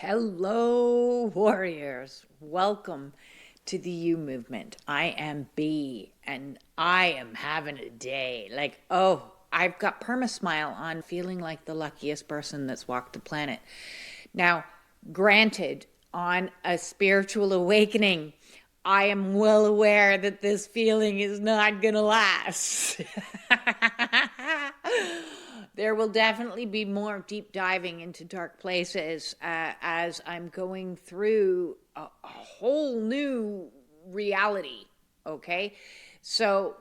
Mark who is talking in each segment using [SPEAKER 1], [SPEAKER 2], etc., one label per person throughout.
[SPEAKER 1] Hello, warriors. Welcome to the You Movement. I am B, and I am having a day. I've got perma-smile on, feeling like the luckiest person that's walked the planet. Now, granted, on a spiritual awakening, I am well aware that this feeling is not going to last. There will definitely be more deep diving into dark places as I'm going through a whole new reality. Okay. So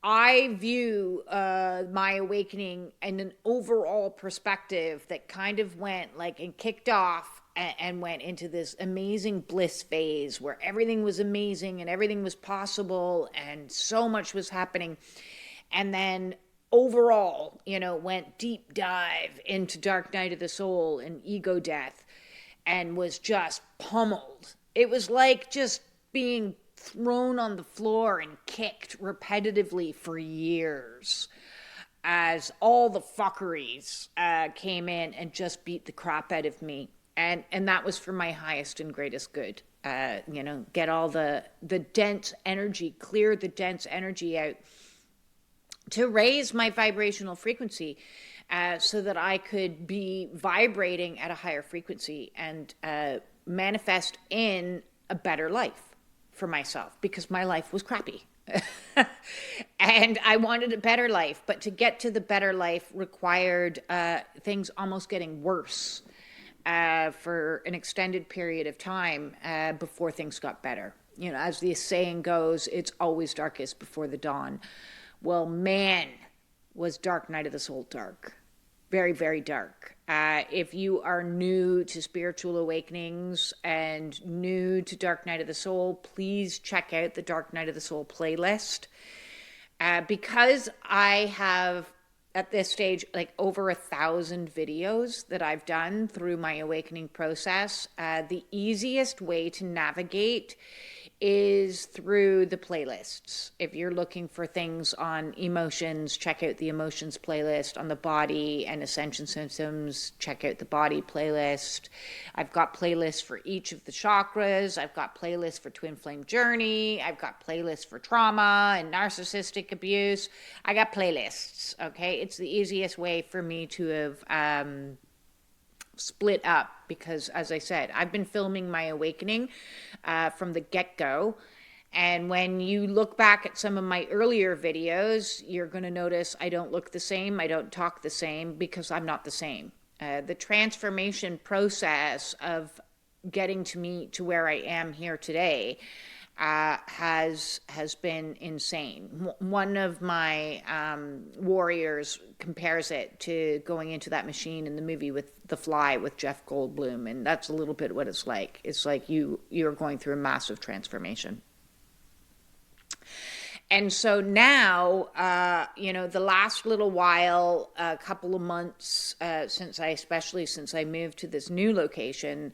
[SPEAKER 1] I view my awakening in an overall perspective that kind of went like and kicked off and went into this amazing bliss phase where everything was amazing and everything was possible and so much was happening. And then overall, went deep dive into Dark Night of the Soul and ego death and was just pummeled. It was like just being thrown on the floor and kicked repetitively for years as all the fuckeries came in and just beat the crap out of me. And that was for my highest and greatest good. Get all the dense energy, clear the dense energy out to raise my vibrational frequency so that I could be vibrating at a higher frequency and manifest in a better life for myself, because my life was crappy. And I wanted a better life, but to get to the better life required things almost getting worse for an extended period of time before things got better. As the saying goes, it's always darkest before the dawn. Well, man, was Dark Night of the Soul dark. Very, very dark. If you are new to spiritual awakenings and new to Dark Night of the Soul, please check out the Dark Night of the Soul playlist. Because I have, at this stage, like over 1,000 videos that I've done through my awakening process, the easiest way to navigate is through the playlists. If you're looking for things on emotions, check out the emotions playlist. On the body and ascension systems, check out the body playlist. I've got playlists for each of the chakras. I've got playlists for twin flame journey. I've got playlists for trauma and narcissistic abuse. I got playlists, okay? It's the easiest way for me to have split up, because as I said, I've been filming my awakening from the get-go, and when you look back at some of my earlier videos, you're going to notice I don't look the same, I don't talk the same, because I'm not the same. The transformation process of getting to me to where I am here today has been insane. One of my warriors compares it to going into that machine in the movie with The Fly with Jeff Goldblum, and that's a little bit what it's like. It's like you're going through a massive transformation. And so now, the last little while, a couple of months since I moved to this new location,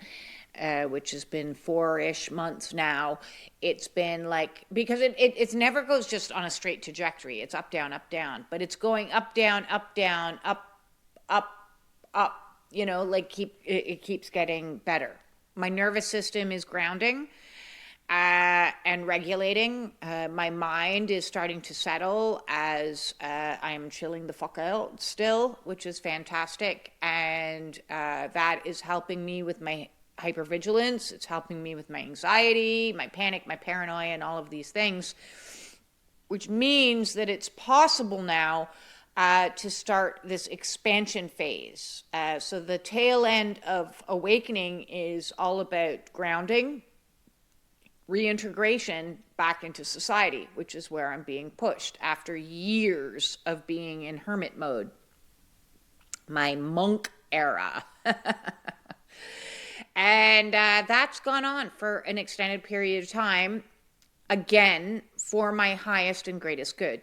[SPEAKER 1] which has been 4-ish months now, it's been like, because it never goes just on a straight trajectory. It's up, down, but it's going up, down, up, up, it keeps getting better. My nervous system is grounding and regulating. My mind is starting to settle as I'm chilling the fuck out still, which is fantastic. And that is helping me with my hypervigilance. It's helping me with my anxiety, my panic, my paranoia, and all of these things, which means that it's possible now to start this expansion phase. So the tail end of awakening is all about grounding, reintegration back into society, which is where I'm being pushed after years of being in hermit mode. My monk era. And that's gone on for an extended period of time, again, for my highest and greatest good.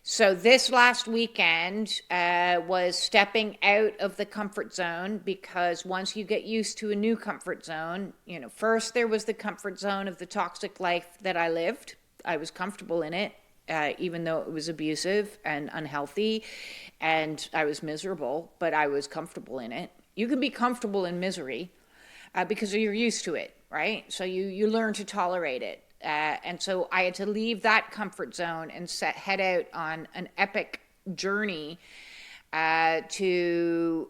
[SPEAKER 1] So this last weekend was stepping out of the comfort zone, because once you get used to a new comfort zone, first there was the comfort zone of the toxic life that I lived. I was comfortable in it, even though it was abusive and unhealthy, and I was miserable, but I was comfortable in it. You can be comfortable in misery because you're used to it, right? So you learn to tolerate it. And so I had to leave that comfort zone and head out on an epic journey to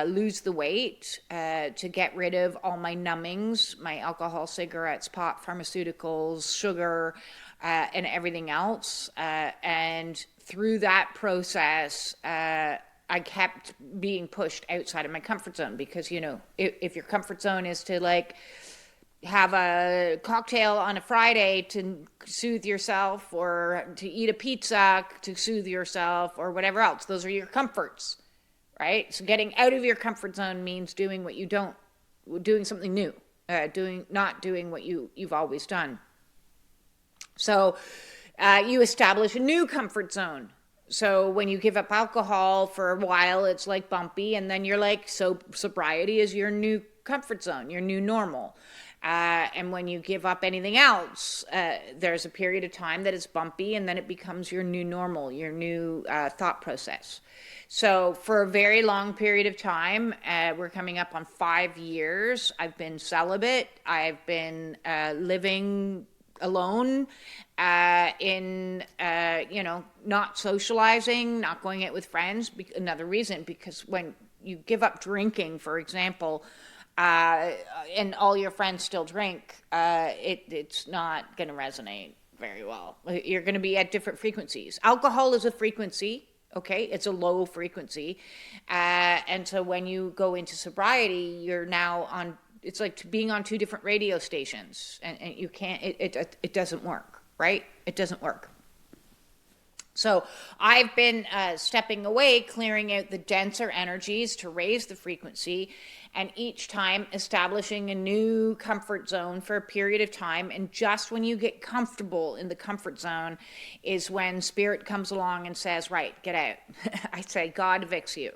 [SPEAKER 1] lose the weight, to get rid of all my numbings, my alcohol, cigarettes, pot, pharmaceuticals, sugar, and everything else. And through that process, I kept being pushed outside of my comfort zone because, you know, if your comfort zone is to like have a cocktail on a Friday to soothe yourself, or to eat a pizza to soothe yourself, or whatever else, those are your comforts, right? So getting out of your comfort zone means doing what you don't, doing something new, not doing what you've always done. So you establish a new comfort zone. So when you give up alcohol for a while, it's like bumpy, and then you're like, so sobriety is your new comfort zone, your new normal. And when you give up anything else, there's a period of time that is bumpy, and then it becomes your new normal, your new thought process. So for a very long period of time, we're coming up on 5 years, I've been celibate. I've been living alone, not socializing, not going out with friends. Another reason, because when you give up drinking, for example, and all your friends still drink, it's not going to resonate very well. You're going to be at different frequencies. Alcohol is a frequency, okay? It's a low frequency. And so when you go into sobriety, you're now on, it's like being on two different radio stations, and you can't, it doesn't work, right? It doesn't work. So I've been stepping away, clearing out the denser energies to raise the frequency, and each time establishing a new comfort zone for a period of time. And just when you get comfortable in the comfort zone is when spirit comes along and says, right, get out. I say, God evicts you,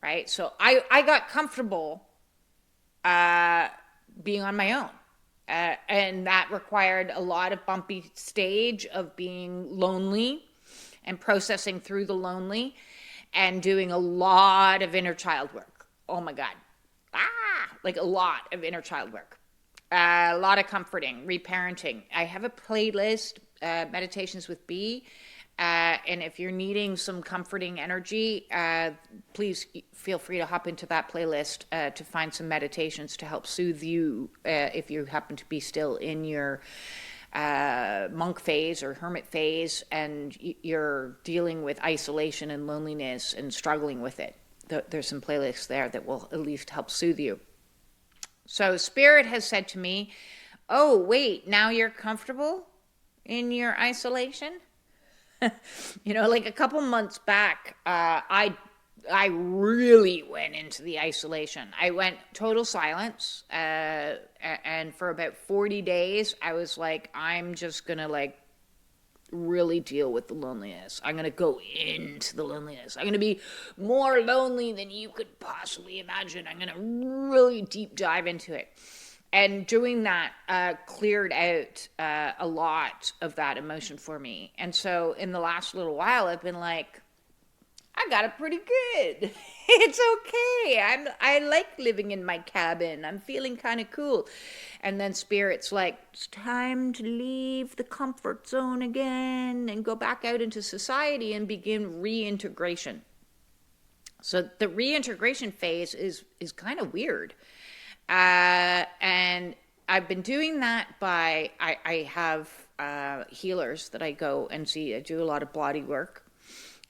[SPEAKER 1] right? So I got comfortable being on my own. And that required a lot of bumpy stage of being lonely and processing through the lonely and doing a lot of inner child work. Oh my God. Like a lot of inner child work. A lot of comforting, reparenting. I have a playlist, Meditations with B. And if you're needing some comforting energy, please feel free to hop into that playlist to find some meditations to help soothe you if you happen to be still in your monk phase or hermit phase and you're dealing with isolation and loneliness and struggling with it. There's some playlists there that will at least help soothe you. So Spirit has said to me, oh, wait, now you're comfortable in your isolation? Like a couple months back, I really went into the isolation. I went total silence, and for about 40 days, I was like, I'm just going to really deal with the loneliness. I'm going to go into the loneliness. I'm going to be more lonely than you could possibly imagine. I'm going to really deep dive into it. And doing that cleared out a lot of that emotion for me. And so in the last little while, I've been like, I got it pretty good. It's okay. I like living in my cabin. I'm feeling kind of cool. And then Spirit's like, it's time to leave the comfort zone again and go back out into society and begin reintegration. So the reintegration phase is kind of weird. And I've been doing that by, I have healers that I go and see. I do a lot of body work.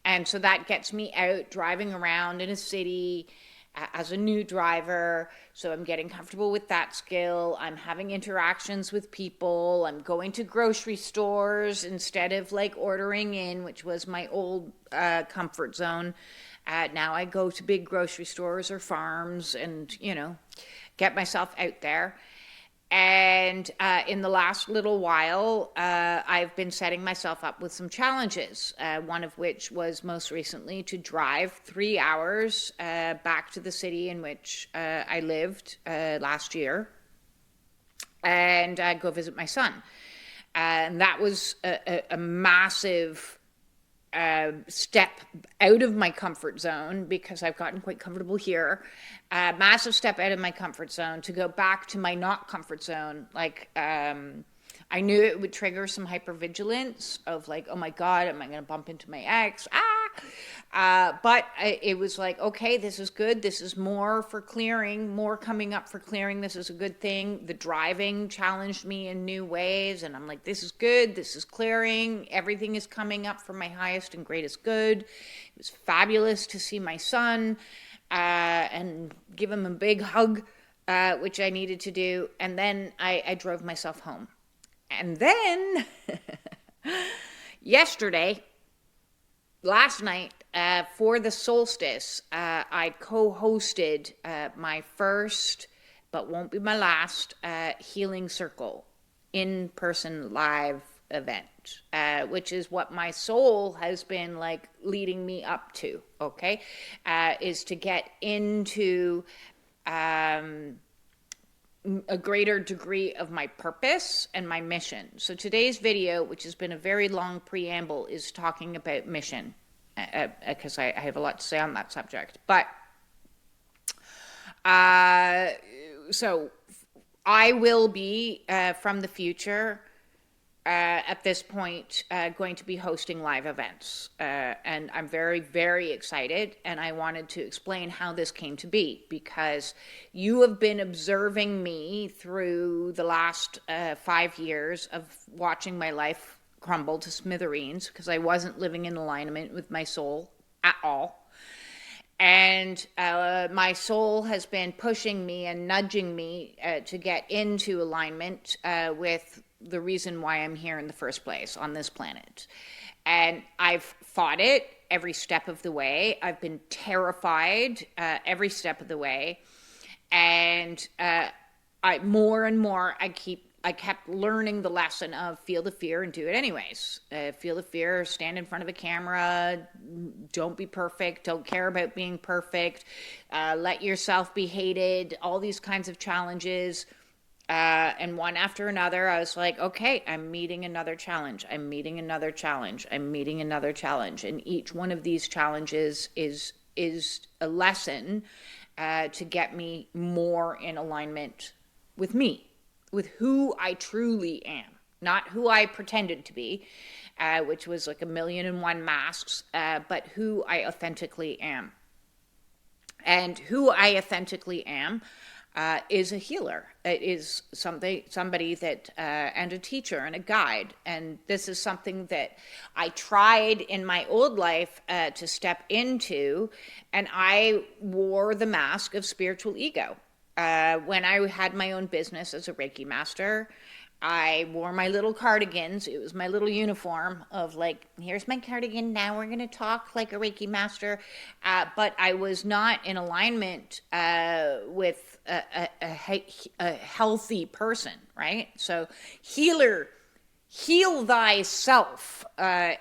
[SPEAKER 1] And so that gets me out driving around in a city as a new driver. So I'm getting comfortable with that skill. I'm having interactions with people. I'm going to grocery stores instead of ordering in, which was my old comfort zone. Now I go to big grocery stores or farms and, get myself out there. And in the last little while, I've been setting myself up with some challenges, one of which was most recently to drive 3 hours back to the city in which I lived last year and go visit my son. And that was a massive step out of my comfort zone, because I've gotten quite comfortable here. Massive step out of my comfort zone to go back to my not comfort zone. Like, I knew it would trigger some hypervigilance of like, oh my God, am I going to bump into my ex? But it was like, okay, this is good. This is more for clearing, more coming up for clearing. This is a good thing. The driving challenged me in new ways. And I'm like, this is good. This is clearing. Everything is coming up for my highest and greatest good. It was fabulous to see my son and give him a big hug, which I needed to do. And then I drove myself home. And then last night, for the solstice, I co-hosted my first, but won't be my last, Healing Circle in-person live event, which is what my soul has been like leading me up to, okay, is to get into a greater degree of my purpose and my mission. So today's video, which has been a very long preamble, is talking about mission, because I have a lot to say on that subject. But so I will be from the future, at this point, going to be hosting live events. And I'm very, very excited. And I wanted to explain how this came to be, because you have been observing me through the last 5 years of watching my life crumble to smithereens, because I wasn't living in alignment with my soul at all. And my soul has been pushing me and nudging me to get into alignment with the reason why I'm here in the first place on this planet. And I've fought it every step of the way. I've been terrified every step of the way. And more and more, I kept learning the lesson of feel the fear and do it anyways. Feel the fear, stand in front of a camera, don't be perfect, don't care about being perfect, let yourself be hated, all these kinds of challenges. And one after another, I was like, okay, I'm meeting another challenge. I'm meeting another challenge. I'm meeting another challenge. And each one of these challenges is a lesson to get me more in alignment with me, with who I truly am, not who I pretended to be, which was like 1,000,001 masks, but who I authentically am. And who I authentically am is a healer. It is somebody that, and a teacher and a guide. And this is something that I tried in my old life to step into, and I wore the mask of spiritual ego. When I had my own business as a Reiki master, I wore my little cardigans. It was my little uniform of like, here's my cardigan. Now we're going to talk like a Reiki master. But I was not in alignment with a healthy person, right? So heal thyself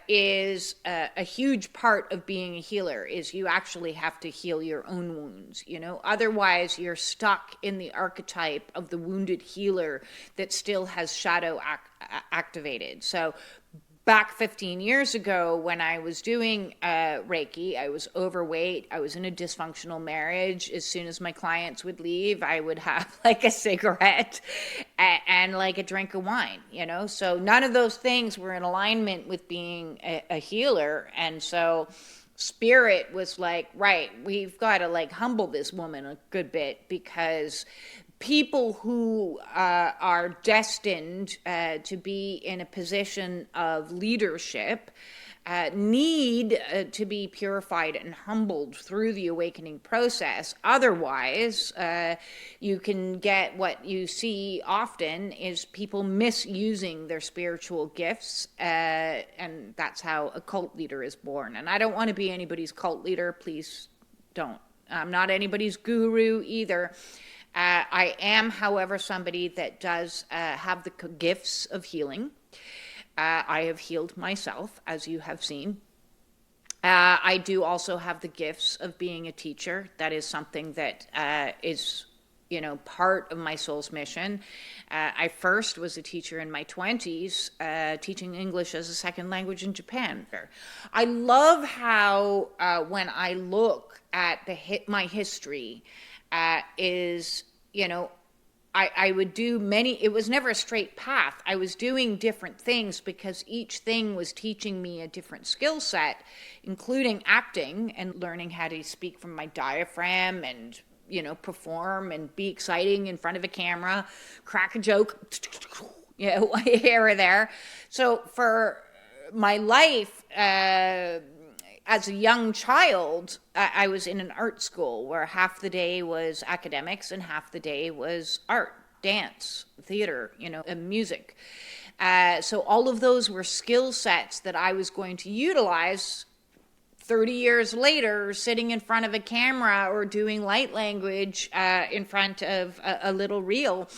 [SPEAKER 1] is a huge part of being a healer, is you actually have to heal your own wounds, you know? Otherwise, you're stuck in the archetype of the wounded healer that still has shadow activated. So back 15 years ago, when I was doing Reiki, I was overweight. I was in a dysfunctional marriage. As soon as my clients would leave, I would have like a cigarette and like a drink of wine, you know? So none of those things were in alignment with being a healer. And so Spirit was like, right, we've got to like humble this woman a good bit, because people who are destined to be in a position of leadership need to be purified and humbled through the awakening process. Otherwise, you can get what you see often is people misusing their spiritual gifts, and that's how a cult leader is born. And I don't want to be anybody's cult leader. Please don't. I'm not anybody's guru either. I am, however, somebody that does have the gifts of healing. I have healed myself, as you have seen. I do also have the gifts of being a teacher. That is something that is part of my soul's mission. I first was a teacher in my 20s, teaching English as a second language in Japan. I love how when I look at my history, is, I would do it was never a straight path. I was doing different things because each thing was teaching me a different skill set, including acting and learning how to speak from my diaphragm and perform and be exciting in front of a camera, crack a joke, here or there. So for my life, as a young child, I was in an art school where half the day was academics and half the day was art, dance, theater, and music. So all of those were skill sets that I was going to utilize 30 years later, sitting in front of a camera or doing light language in front of a little reel.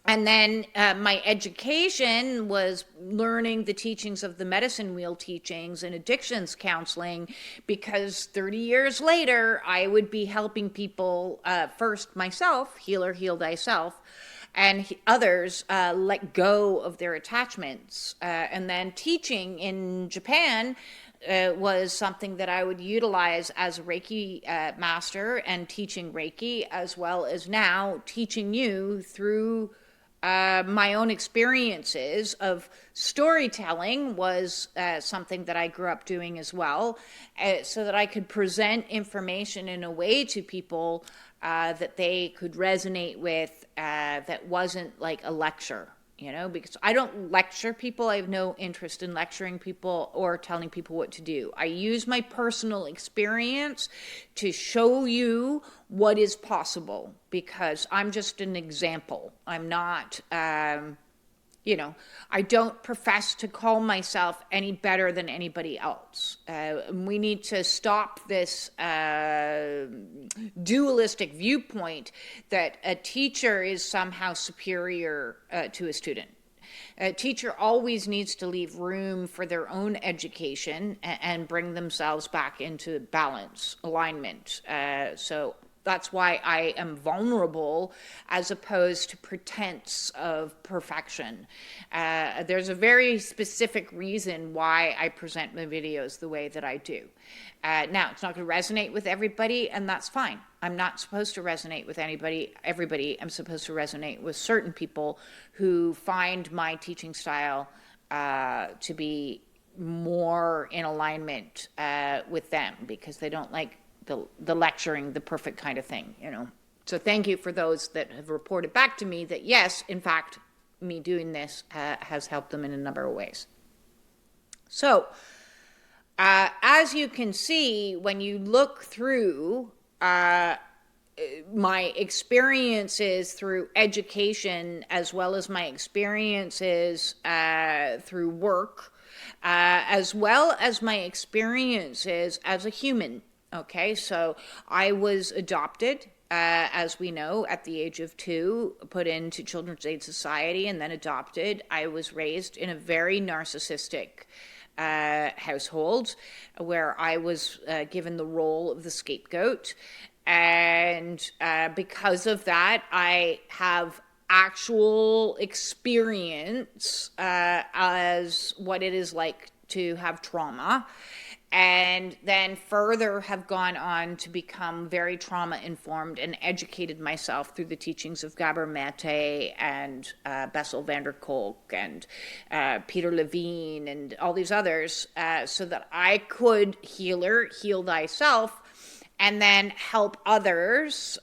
[SPEAKER 1] And then my education was learning the teachings of the medicine wheel teachings and addictions counseling, because 30 years later, I would be helping people, first myself, healer, heal thyself, and others let go of their attachments. And then teaching in Japan was something that I would utilize as a Reiki master and teaching Reiki, as well as now teaching you through my own experiences of storytelling was something that I grew up doing as well, so that I could present information in a way to people that they could resonate with, that wasn't like a lecture. Because I don't lecture people. I have no interest in lecturing people or telling people what to do. I use my personal experience to show you what is possible, because I'm just an example. I'm not, I don't profess to call myself any better than anybody else. We need to stop this dualistic viewpoint that a teacher is somehow superior to a student. A teacher always needs to leave room for their own education and bring themselves back into balance, alignment. So that's why I am vulnerable as opposed to pretense of perfection. There's a very specific reason why I present my videos the way that I do. Now, it's not going to resonate with everybody, and that's fine. I'm not supposed to resonate with everybody. I'm supposed to resonate with certain people who find my teaching style to be more in alignment with them, because they don't like the lecturing, the perfect kind of thing, So thank you for those that have reported back to me that, yes, in fact, me doing this has helped them in a number of ways. So, as you can see, when you look through my experiences through education, as well as my experiences through work, as well as my experiences as a human. Okay, so I was adopted, as we know, at the age of 2, put into Children's Aid Society, and then adopted. I was raised in a very narcissistic household where I was given the role of the scapegoat. And because of that, I have actual experience as what it is like to have trauma, and then further have gone on to become very trauma-informed and educated myself through the teachings of Gabor Mate and Bessel van der Kolk and Peter Levine and all these others, so that I could heal thyself, and then help others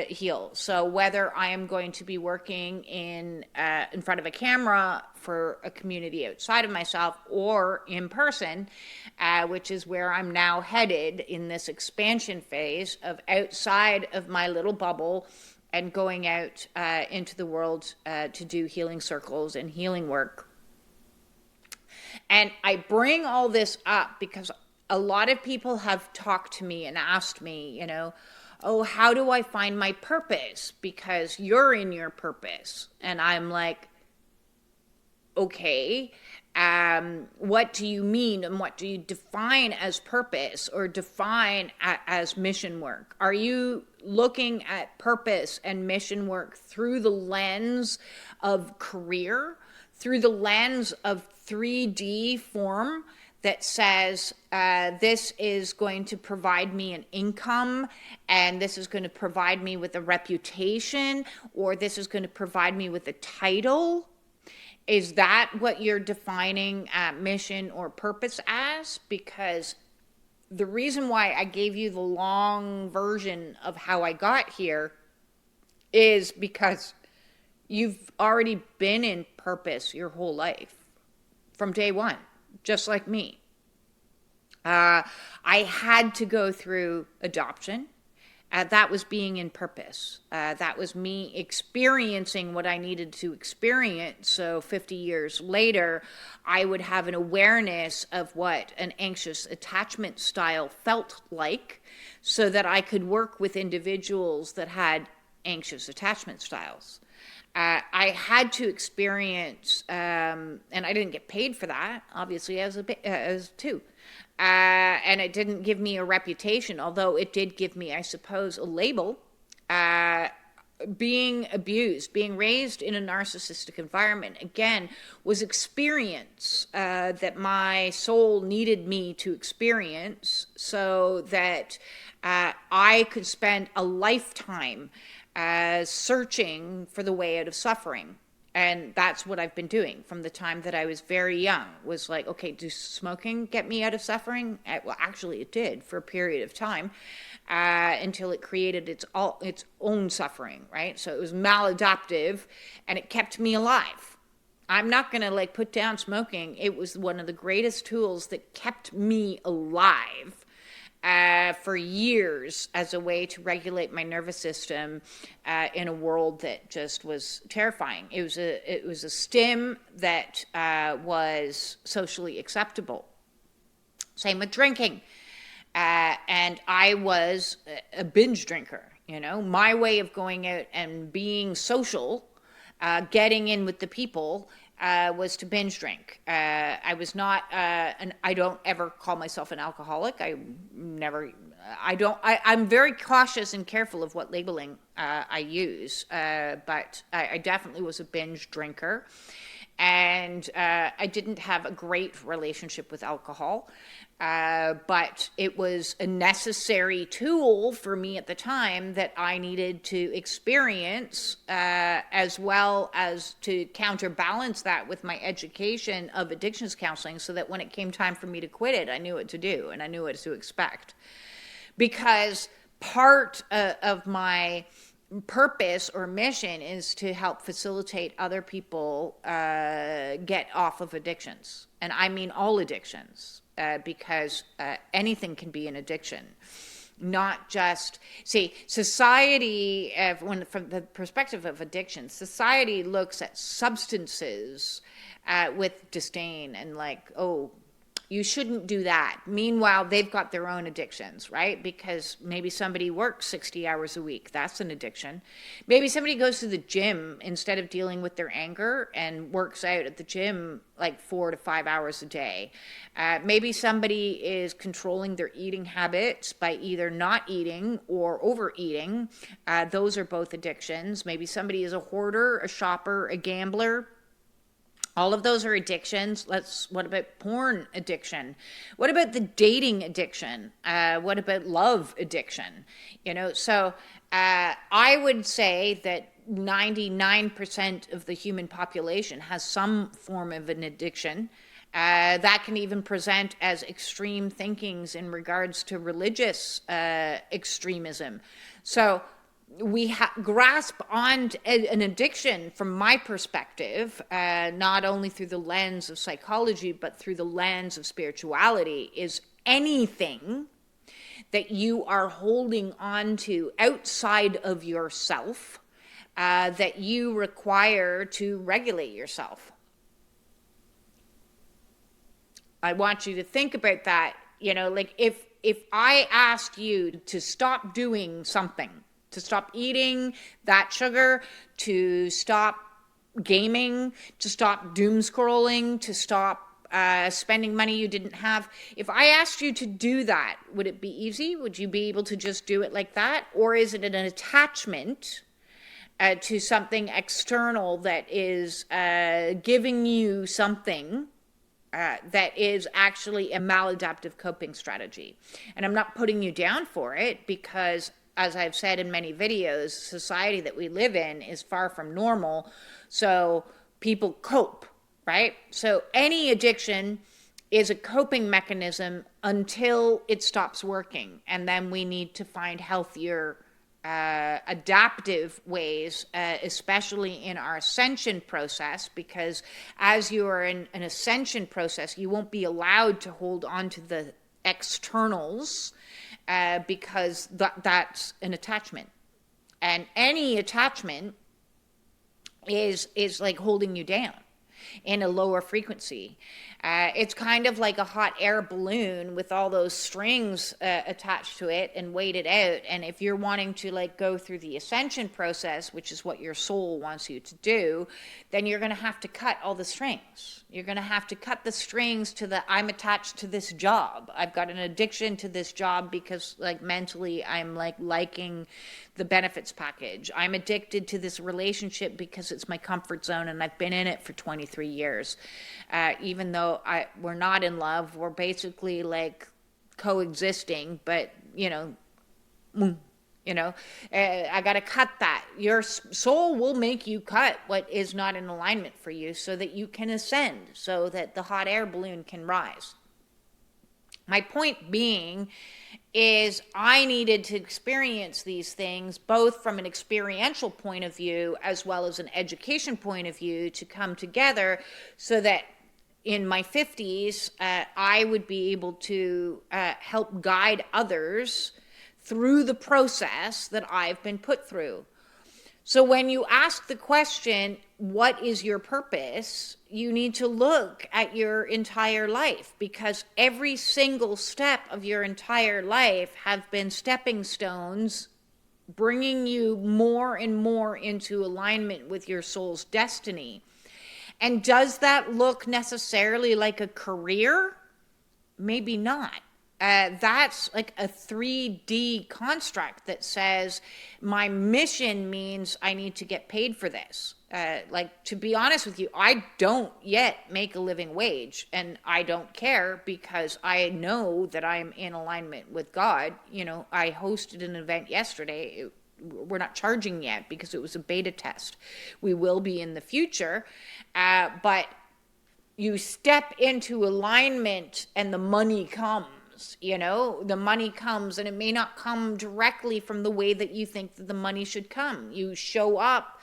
[SPEAKER 1] heal. So whether I am going to be working in front of a camera for a community outside of myself, or in person, which is where I'm now headed in this expansion phase of outside of my little bubble and going out into the world to do healing circles and healing work. And I bring all this up because a lot of people have talked to me and asked me, oh, how do I find my purpose? Because you're in your purpose. And I'm like, okay, What do you mean and what do you define as purpose or define as mission work? Are you looking at purpose and mission work through the lens of career, through the lens of 3D form that says this is going to provide me an income, and this is going to provide me with a reputation, or this is going to provide me with a title? Is that what you're defining mission or purpose as? Because the reason why I gave you the long version of how I got here is because you've already been in purpose your whole life from day one, just like me. I had to go through adoption. That was being in purpose. That was me experiencing what I needed to experience. So 50 years later, I would have an awareness of what an anxious attachment style felt like so that I could work with individuals that had anxious attachment styles. I had to experience, and I didn't get paid for that, obviously, as two. And it didn't give me a reputation, although it did give me, I suppose, a label. Being abused, being raised in a narcissistic environment, again, was experience that my soul needed me to experience so that I could spend a lifetime searching for the way out of suffering. And that's what I've been doing from the time that I was very young, was like, okay, does smoking get me out of suffering? Well, actually it did for a period of time until it created its own suffering, right? So it was maladaptive and it kept me alive. I'm not going to put down smoking. It was one of the greatest tools that kept me alive for years as a way to regulate my nervous system in a world that just was terrifying. It was a stim that was socially acceptable. Same with drinking. And I was a binge drinker. My way of going out and being social, getting in with the people, was to binge drink. I was not, I don't ever call myself an alcoholic. I'm very cautious and careful of what labeling I use, but I definitely was a binge drinker. And I didn't have a great relationship with alcohol, but it was a necessary tool for me at the time that I needed to experience, as well as to counterbalance that with my education of addictions counseling, so that when it came time for me to quit it, I knew what to do and I knew what to expect. Because part of my purpose or mission is to help facilitate other people get off of addictions. And I mean all addictions, because anything can be an addiction. Not just, society, from the perspective of addiction, society looks at substances with disdain and you shouldn't do that. Meanwhile, they've got their own addictions, right? Because maybe somebody works 60 hours a week. That's an addiction. Maybe somebody goes to the gym instead of dealing with their anger and works out at the gym 4 to 5 hours a day. Maybe somebody is controlling their eating habits by either not eating or overeating. Those are both addictions. Maybe somebody is a hoarder, a shopper, a gambler. All of those are addictions. What about porn addiction? What about the dating addiction? What about love addiction? So I would say that 99% of the human population has some form of an addiction. That can even present as extreme thinkings in regards to religious extremism. So we grasp on an addiction from my perspective, not only through the lens of psychology, but through the lens of spirituality, is anything that you are holding on to outside of yourself that you require to regulate yourself. I want you to think about that. If I asked you to stop doing something, to stop eating that sugar, to stop gaming, to stop doom scrolling, to stop spending money you didn't have. If I asked you to do that, would it be easy? Would you be able to just do it like that? Or is it an attachment to something external that is giving you something that is actually a maladaptive coping strategy? And I'm not putting you down for it, because as I've said in many videos, society that we live in is far from normal. So people cope, right? So any addiction is a coping mechanism until it stops working. And then we need to find healthier, adaptive ways, especially in our ascension process, because as you are in an ascension process, you won't be allowed to hold on to the externals, because that's an attachment. And any attachment is like holding you down in a lower frequency. It's kind of like a hot air balloon with all those strings attached to it and weighted out. And if you're wanting to like go through the ascension process, which is what your soul wants you to do, then you're going to have to cut all the strings. You're going to have to cut the strings to the, I'm attached to this job. I've got an addiction to this job because like mentally I'm like liking the benefits package. I'm addicted to this relationship because it's my comfort zone and I've been in it for 23 years. Even though we're not in love, we're basically like coexisting, but I got to cut that. Your soul will make you cut what is not in alignment for you so that you can ascend, so that the hot air balloon can rise. My point being is I needed to experience these things both from an experiential point of view as well as an education point of view to come together, so that in my 50s, I would be able to help guide others through the process that I've been put through. So when you ask the question, what is your purpose? You need to look at your entire life, because every single step of your entire life have been stepping stones, bringing you more and more into alignment with your soul's destiny. And does that look necessarily like a career? Maybe not. That's like a 3D construct that says my mission means I need to get paid for this. Like, to be honest with you, I don't yet make a living wage, and I don't care, because I know that I'm in alignment with God. I hosted an event yesterday. We're not charging yet because it was a beta test. We will be in the future, but you step into alignment and the money comes. The money comes, and it may not come directly from the way that you think that the money should come. You show up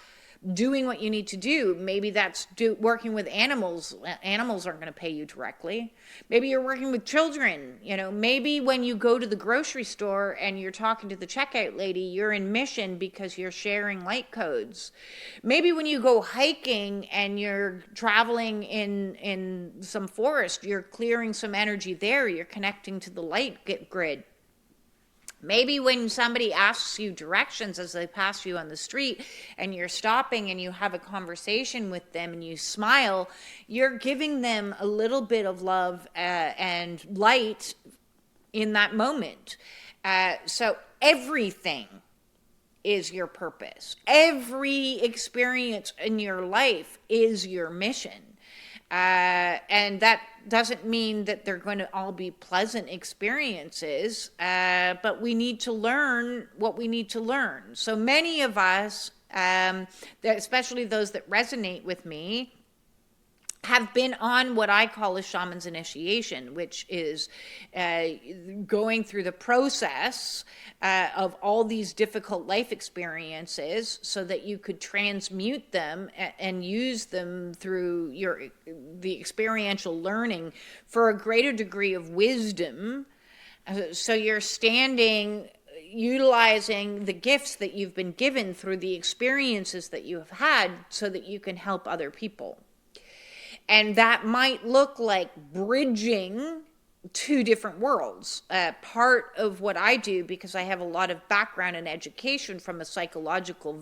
[SPEAKER 1] doing what you need to do. Maybe that's working with animals. Animals aren't going to pay you directly. Maybe you're working with children. Maybe when you go to the grocery store and you're talking to the checkout lady, you're in mission because you're sharing light codes. Maybe when you go hiking and you're traveling in some forest, you're clearing some energy there. You're connecting to the light grid. Maybe when somebody asks you directions as they pass you on the street and you're stopping and you have a conversation with them and you smile, you're giving them a little bit of love and light in that moment. So everything is your purpose. Every experience in your life is your mission. And that doesn't mean that they're going to all be pleasant experiences, but we need to learn what we need to learn. So many of us, especially those that resonate with me, have been on what I call a shaman's initiation, which is going through the process of all these difficult life experiences so that you could transmute them and use them through the experiential learning for a greater degree of wisdom. So you're utilizing the gifts that you've been given through the experiences that you have had so that you can help other people. And that might look like bridging two different worlds. Part of what I do, because I have a lot of background and education from a psychological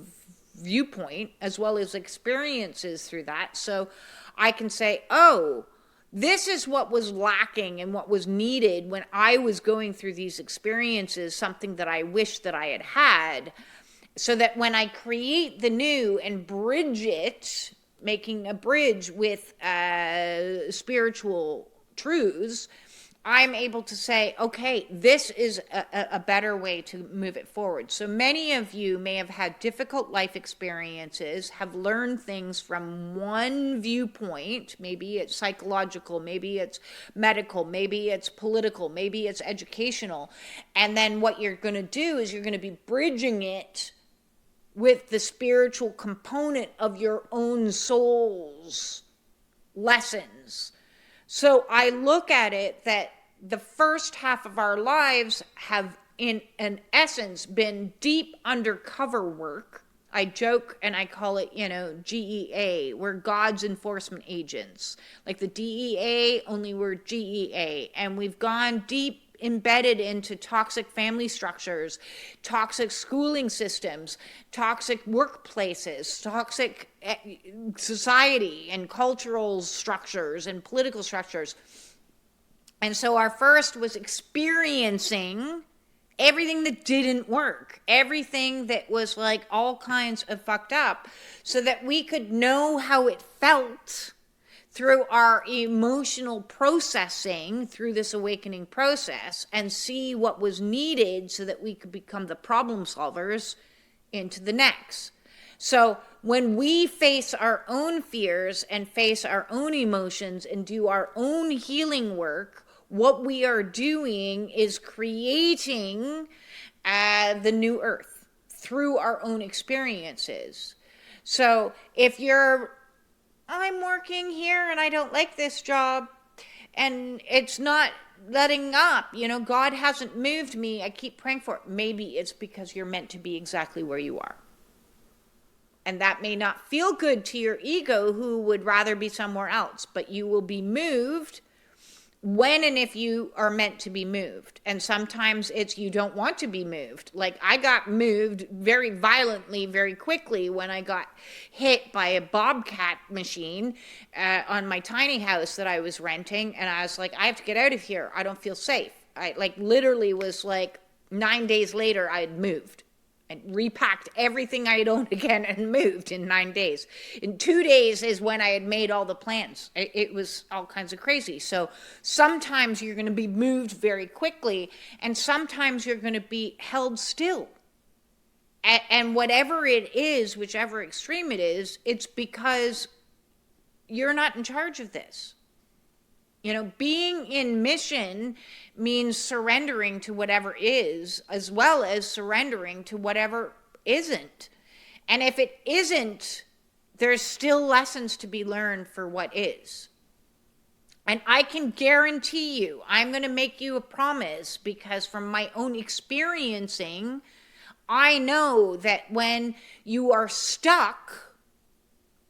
[SPEAKER 1] viewpoint as well as experiences through that. So I can say, oh, this is what was lacking and what was needed when I was going through these experiences, something that I wish that I had had, so that when I create the new and bridge it, making a bridge with spiritual truths, I'm able to say, okay, this is a better way to move it forward. So many of you may have had difficult life experiences, have learned things from one viewpoint. Maybe it's psychological, maybe it's medical, maybe it's political, maybe it's educational. And then what you're going to do is you're going to be bridging it with the spiritual component of your own soul's lessons. So I look at it that the first half of our lives have, in an essence, been deep undercover work. I joke and I call it, GEA. We're God's enforcement agents. Like the DEA, only we're GEA. And we've gone deep embedded into toxic family structures, toxic schooling systems, toxic workplaces, toxic society and cultural structures and political structures. And so our first was experiencing everything that didn't work, everything that was like all kinds of fucked up, so that we could know how it felt through our emotional processing, through this awakening process, and see what was needed so that we could become the problem solvers into the next. So when we face our own fears and face our own emotions and do our own healing work, what we are doing is creating the new earth through our own experiences. So if I'm working here and I don't like this job and it's not letting up, God hasn't moved me, I keep praying for it. Maybe it's because you're meant to be exactly where you are. And that may not feel good to your ego, who would rather be somewhere else, but you will be moved when and if you are meant to be moved. And sometimes it's you don't want to be moved. Like I got moved very violently, very quickly when I got hit by a bobcat machine on my tiny house that I was renting. And I was like, I have to get out of here. I don't feel safe. I literally was 9 days later, I had moved. And repacked everything I had owned again and moved in 9 days. In 2 days is when I had made all the plans. It was all kinds of crazy. So sometimes you're going to be moved very quickly, and sometimes you're going to be held still. And whatever it is, whichever extreme it is, it's because you're not in charge of this. Being in mission means surrendering to whatever is, as well as surrendering to whatever isn't. And if it isn't, there's still lessons to be learned for what is. And I can guarantee you, I'm going to make you a promise, because from my own experiencing, I know that when you are stuck,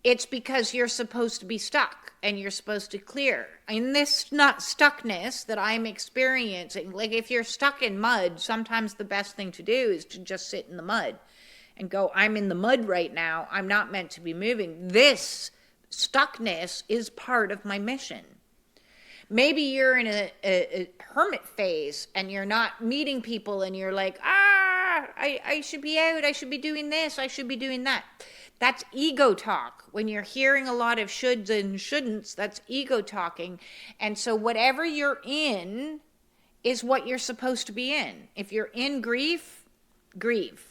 [SPEAKER 1] it's because you're supposed to be stuck and you're supposed to clear. In this not stuckness that I'm experiencing, like if you're stuck in mud, sometimes the best thing to do is to just sit in the mud and go, I'm in the mud right now. I'm not meant to be moving. This stuckness is part of my mission. Maybe you're in a hermit phase and you're not meeting people and you're like, I should be out. I should be doing this. I should be doing that. That's ego talk. When you're hearing a lot of shoulds and shouldn'ts, that's ego talking. And so whatever you're in is what you're supposed to be in. If you're in grief, grieve.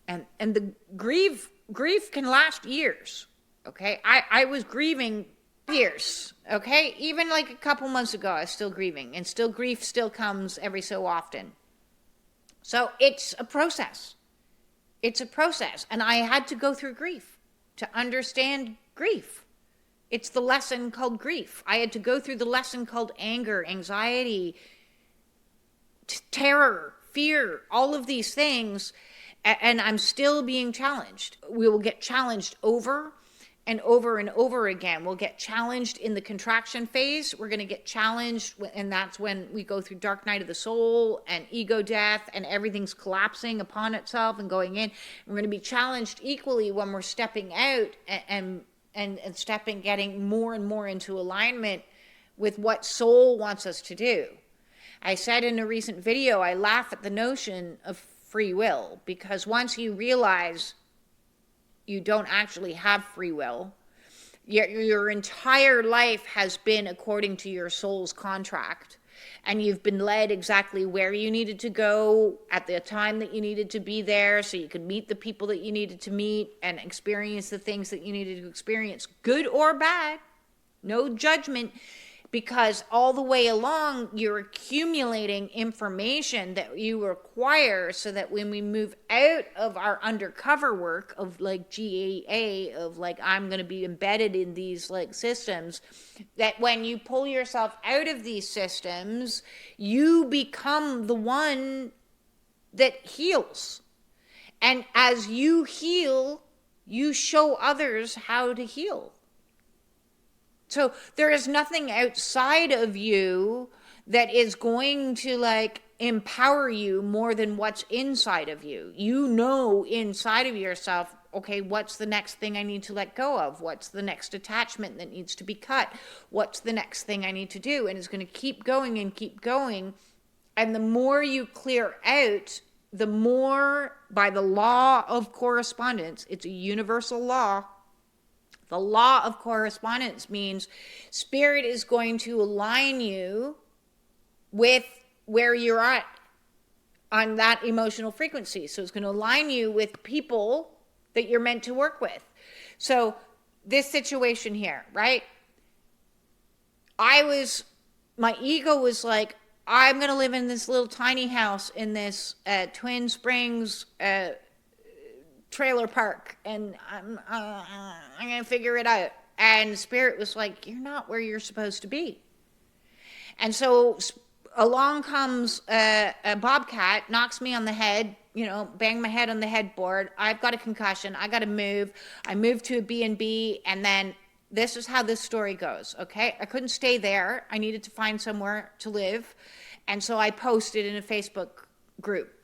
[SPEAKER 1] And the grief can last years. Okay? I was grieving years. Okay? Even a couple months ago, I was still grieving. And grief still comes every so often. So it's a process. It's a process. And I had to go through grief to understand grief. It's the lesson called grief. I had to go through the lesson called anger, anxiety, terror, fear, all of these things. And I'm still being challenged. We will get challenged over and over again. We'll get challenged in the contraction phase. We're going to get challenged, and that's when we go through dark night of the soul and ego death, and everything's collapsing upon itself and going in. We're going to be challenged equally when we're stepping out and stepping, getting more and more into alignment with what soul wants us to do. I said in a recent video, I laugh at the notion of free will, because once you realize you don't actually have free will, your entire life has been according to your soul's contract, and you've been led exactly where you needed to go at the time that you needed to be there, so you could meet the people that you needed to meet and experience the things that you needed to experience, good or bad, no judgment. Because all the way along, you're accumulating information that you require, so that when we move out of our undercover work of like GAA, of like, I'm going to be embedded in these like systems, that when you pull yourself out of these systems, you become the one that heals. And as you heal, you show others how to heal. So there is nothing outside of you that is going to like empower you more than what's inside of you. You know inside of yourself, okay, what's the next thing I need to let go of? What's the next attachment that needs to be cut? What's the next thing I need to do? And it's going to keep going and keep going. And the more you clear out, the more, by the law of correspondence, it's a universal law. The law of correspondence means spirit is going to align you with where you're at on that emotional frequency. So it's going to align you with people that you're meant to work with. So this situation here, right? My ego was like, I'm going to live in this little tiny house in this Twin Springs trailer park, and I'm gonna figure it out. And spirit was like, you're not where you're supposed to be. And so along comes a bobcat, knocks me on the head, bang my head on the headboard. I've got a concussion. I got to move. I moved to a B&B, and then this is how this story goes, okay? I couldn't stay there. I needed to find somewhere to live. And so I posted in a Facebook group,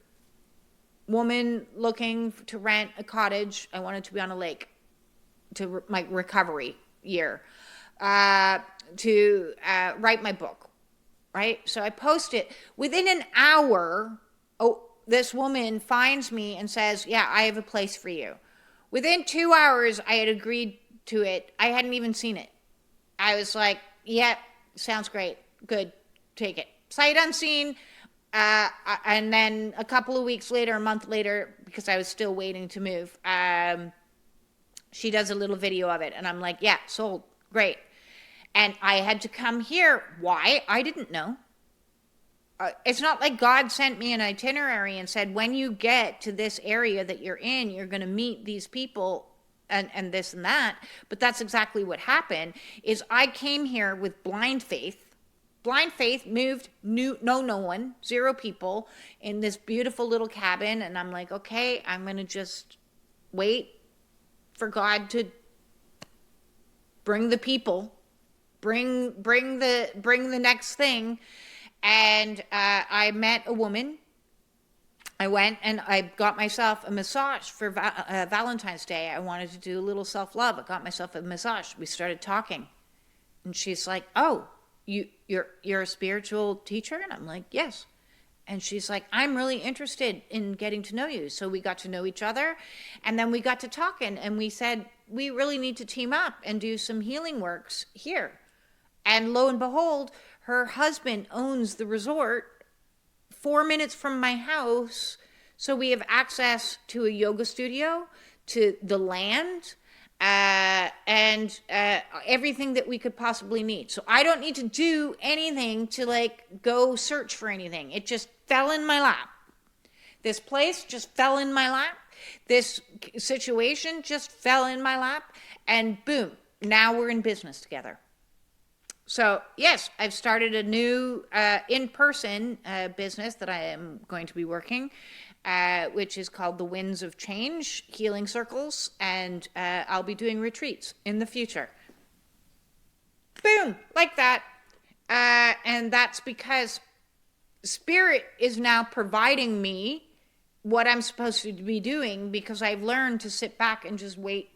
[SPEAKER 1] woman looking to rent a cottage. I wanted to be on a lake to my recovery year, to write my book, right? So I post it. Within an hour, this woman finds me and says, yeah, I have a place for you. Within 2 hours, I had agreed to it. I hadn't even seen it. I was like, yeah, sounds great. Good, take it. Sight unseen. And then a couple of weeks later, a month later, because I was still waiting to move, she does a little video of it. And I'm like, yeah, sold. Great. And I had to come here. Why? I didn't know. It's not like God sent me an itinerary and said, when you get to this area that you're in, you're going to meet these people and this and that. But that's exactly what happened, is I came here with blind faith. Blind faith, moved, no one, 0 people in this beautiful little cabin. And I'm like, okay, I'm going to just wait for God to bring the people, bring the next thing. And I met a woman. I went and I got myself a massage for Valentine's Day. I wanted to do a little self-love. I got myself a massage. We started talking. And she's like, oh, you're a spiritual teacher? And I'm like, yes. And she's like, I'm really interested in getting to know you. So we got to know each other, and then we got to talking, and we said, we really need to team up and do some healing works here. And lo and behold, her husband owns the resort 4 minutes from my house. So we have access to a yoga studio, to the land, and everything that we could possibly need. So I don't need to do anything to like go search for anything. It just fell in my lap. This place just fell in my lap. This situation just fell in my lap, and boom, now we're in business together. So yes, I've started a new in-person business that I am going to be working. which is called the Winds of Change Healing Circles. And I'll be doing retreats in the future. Boom, like that. And that's because Spirit is now providing me what I'm supposed to be doing, because I've learned to sit back and just wait.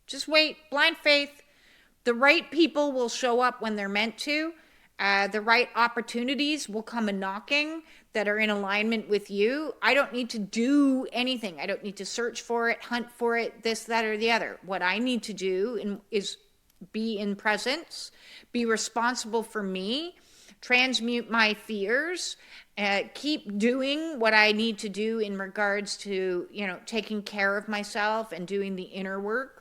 [SPEAKER 1] Just wait, blind faith. The right people will show up when they're meant to. The right opportunities will come a knocking that are in alignment with you. I don't need to do anything. I don't need to search for it, hunt for it, this, that, or the other. What I need to do is be in presence, be responsible for me, transmute my fears, keep doing what I need to do in regards to, taking care of myself and doing the inner work.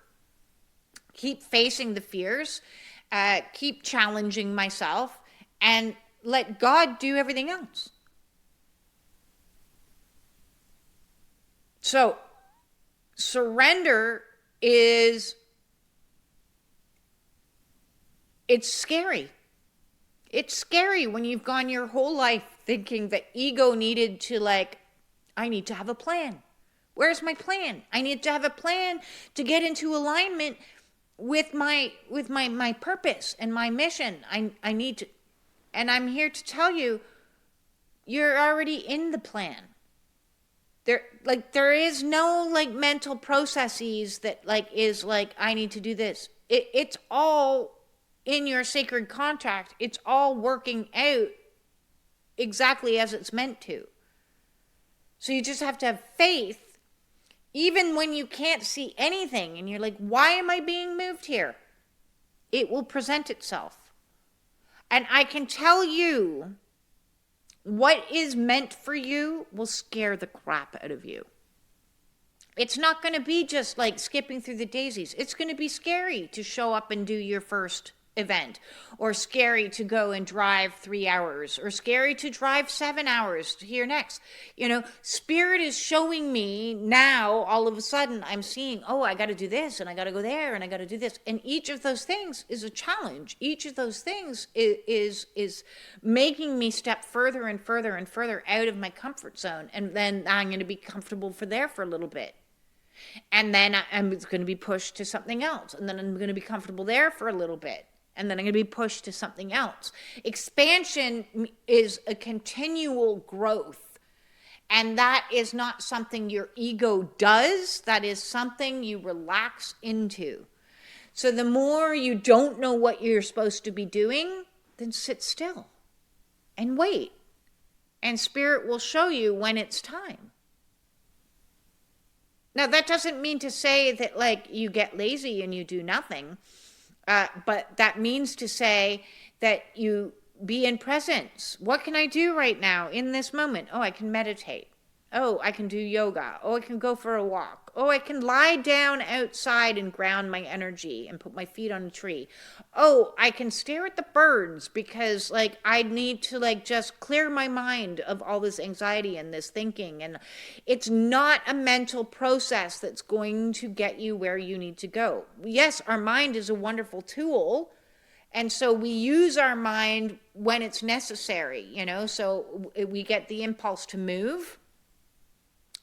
[SPEAKER 1] Keep facing the fears, keep challenging myself, and let God do everything else. So, surrender it's scary. It's scary when you've gone your whole life thinking that ego needed to, I need to have a plan. Where's my plan? I need to have a plan to get into alignment with my purpose and my mission. I need to, and I'm here to tell you, you're already in the plan. There is no mental processes that is I need to do this. It's all in your sacred contract. It's all working out exactly as it's meant to. So you just have to have faith, even when you can't see anything and you're like, why am I being moved here? It will present itself. And I can tell you, what is meant for you will scare the crap out of you. It's not going to be just skipping through the daisies. It's going to be scary to show up and do your first event, or scary to go and drive 3 hours, or scary to drive 7 hours to your next. Spirit is showing me now, all of a sudden I'm seeing, I got to do this, and I got to go there, and I got to do this. And each of those things is a challenge. Each of those things is making me step further and further and further out of my comfort zone. And then I'm going to be comfortable for a little bit. And then I'm going to be pushed to something else. And then I'm going to be comfortable there for a little bit. And then I'm going to be pushed to something else. Expansion is a continual growth. And that is not something your ego does. That is something you relax into. So the more you don't know what you're supposed to be doing, then sit still and wait. And Spirit will show you when it's time. Now, that doesn't mean to say that you get lazy and you do nothing. But that means to say that you be in presence. What can I do right now in this moment? I can meditate. I can do yoga. I can go for a walk. I can lie down outside and ground my energy and put my feet on a tree. I can stare at the birds because I need to just clear my mind of all this anxiety and this thinking. And it's not a mental process that's going to get you where you need to go. Yes, our mind is a wonderful tool. And so we use our mind when it's necessary, so we get the impulse to move.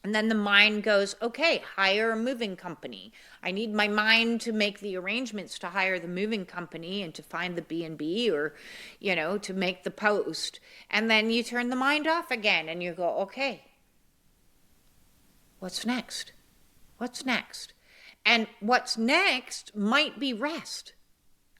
[SPEAKER 1] And then the mind goes, okay, hire a moving company. I need my mind to make the arrangements to hire the moving company and to find the B&B or, to make the post. And then you turn the mind off again and you go, okay, what's next? What's next? And what's next might be rest.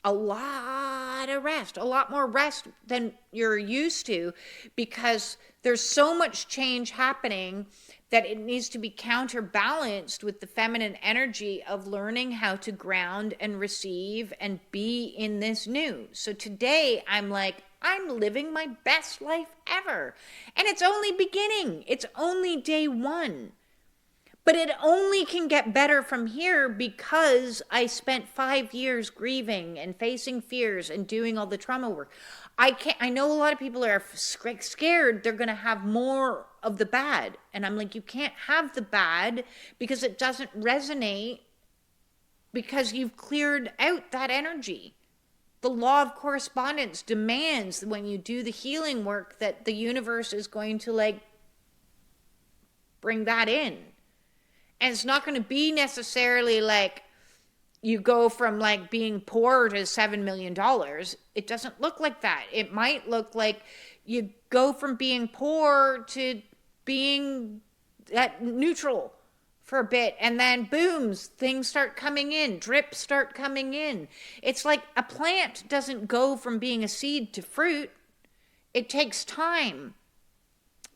[SPEAKER 1] A lot of rest, a lot more rest than you're used to, because there's so much change happening that it needs to be counterbalanced with the feminine energy of learning how to ground and receive and be in this new. So today I'm living my best life ever. And it's only beginning. It's only day one. But it only can get better from here because I spent 5 years grieving and facing fears and doing all the trauma work. I know a lot of people are scared they're going to have more of the bad. And I'm like, you can't have the bad because it doesn't resonate, because you've cleared out that energy. The law of correspondence demands that when you do the healing work that the universe is going to bring that in. And it's not going to be necessarily like you go from like being poor to $7 million. It doesn't look like that. It might look like you go from being poor to being at neutral for a bit, and then booms, things start coming in, drips start coming in. It's like a plant doesn't go from being a seed to fruit. It takes time.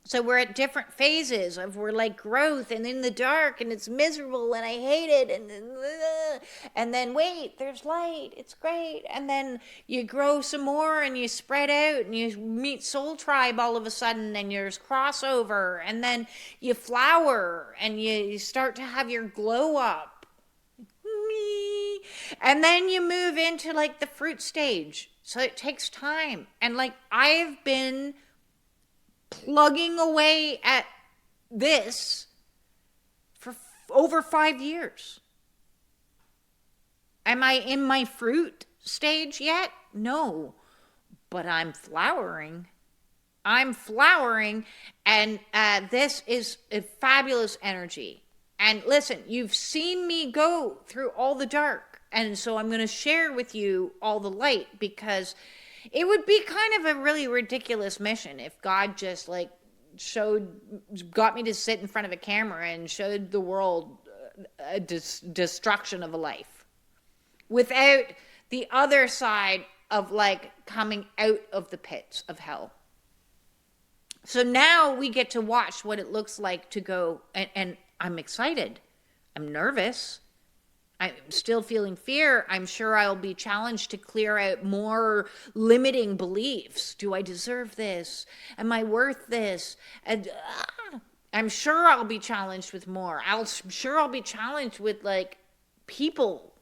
[SPEAKER 1] So we're at different phases of we're like growth and in the dark and it's miserable and I hate it and then wait, there's light, it's great, and then you grow some more and you spread out and you meet soul tribe all of a sudden and there's crossover and then you flower and you start to have your glow up and then you move into like the fruit stage. So it takes time, and like I've been plugging away at this for over 5 years. Am I in my fruit stage yet? No, but I'm flowering. I'm flowering, and this is a fabulous energy. And listen, you've seen me go through all the dark, and so I'm going to share with you all the light, because it would be kind of a really ridiculous mission if God just like got me to sit in front of a camera and showed the world a destruction of a life without the other side of like coming out of the pits of hell. So now we get to watch what it looks like to go, and I'm excited. I'm nervous. I'm still feeling fear. I'm sure I'll be challenged to clear out more limiting beliefs. Do I deserve this? Am I worth this? And I'm sure I'll be challenged with more. I'm sure I'll be challenged with like people,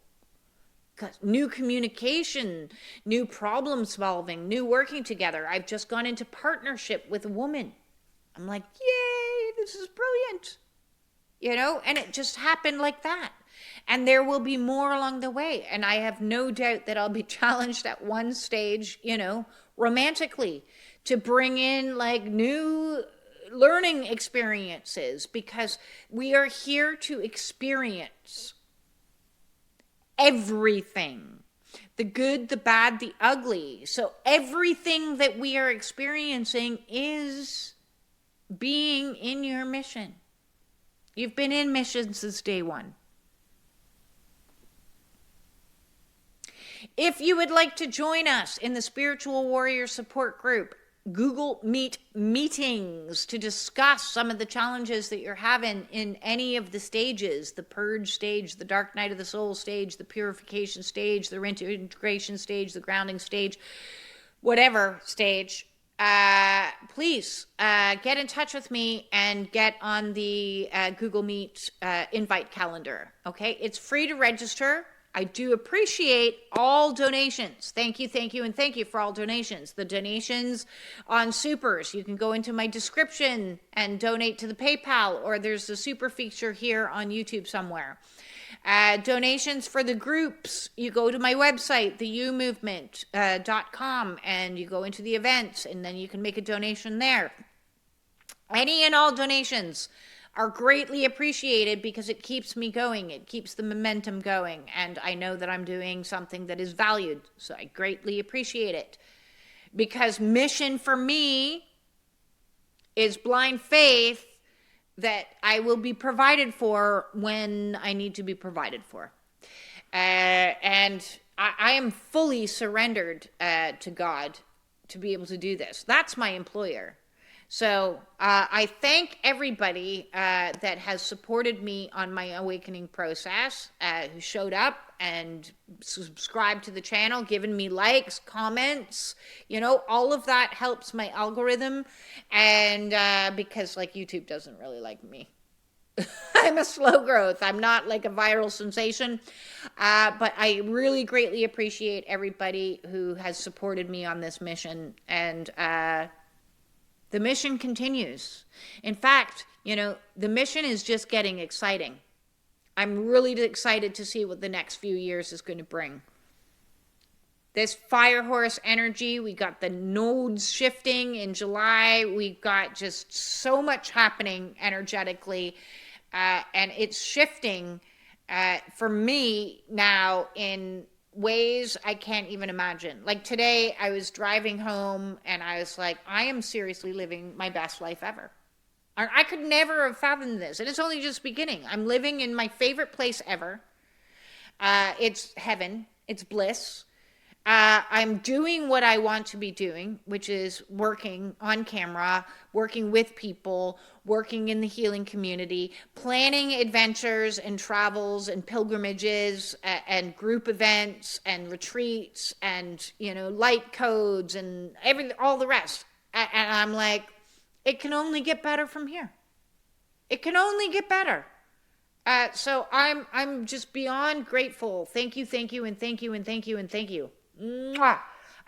[SPEAKER 1] new communication, new problem solving, new working together. I've just gone into partnership with a woman. I'm like, yay, this is brilliant. You know, and it just happened like that. And there will be more along the way. And I have no doubt that I'll be challenged at one stage, you know, romantically, to bring in like new learning experiences, because we are here to experience everything. The good, the bad, the ugly. So everything that we are experiencing is being in your mission. You've been in mission since day one. If you would like to join us in the Spiritual Warrior Support Group, Google Meet meetings to discuss some of the challenges that you're having in any of the stages, the purge stage, the dark night of the soul stage, the purification stage, the reintegration stage, the grounding stage, whatever stage, please get in touch with me and get on the Google Meet invite calendar. Okay, it's free to register. I do appreciate all donations. Thank you, and thank you for all donations. The donations on supers, you can go into my description and donate to the PayPal, or there's a super feature here on YouTube somewhere. Donations for the groups, you go to my website, theyoumovement.com, and you go into the events, and then you can make a donation there. Any and all donations are greatly appreciated, because it keeps me going. It keeps the momentum going. And I know that I'm doing something that is valued. So I greatly appreciate it. Because mission for me is blind faith that I will be provided for when I need to be provided for. And I am fully surrendered to God to be able to do this. That's my employer. So I thank everybody that has supported me on my awakening process, who showed up and subscribed to the channel, given me likes, comments, you know, all of that helps my algorithm. And because like YouTube doesn't really like me. I'm a slow growth. I'm not like a viral sensation. But I really greatly appreciate everybody who has supported me on this mission. And the mission continues. In fact, you know, the mission is just getting exciting. I'm really excited to see what the next few years is going to bring. this fire horse energy. We got the nodes shifting in July. We've got just so much happening energetically. And it's shifting for me now in ways I can't even imagine. Like today, I was driving home and I was like, I am seriously living my best life ever. I could never have fathomed this. And it's only just beginning. I'm living in my favorite place ever. It's heaven. It's bliss. I'm doing what I want to be doing, which is working on camera, working with people, working in the healing community, planning adventures and travels and pilgrimages and group events and retreats and, light codes and all the rest. And I'm like, it can only get better from here. It can only get better. So I'm just beyond grateful. Thank you, and thank you, and thank you, and thank you. Mwah.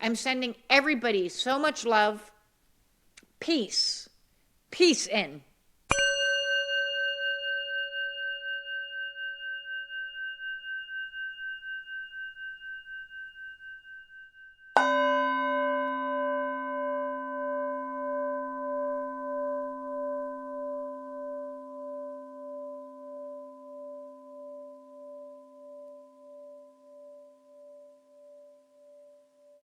[SPEAKER 1] I'm sending everybody so much love. Peace. Peace in.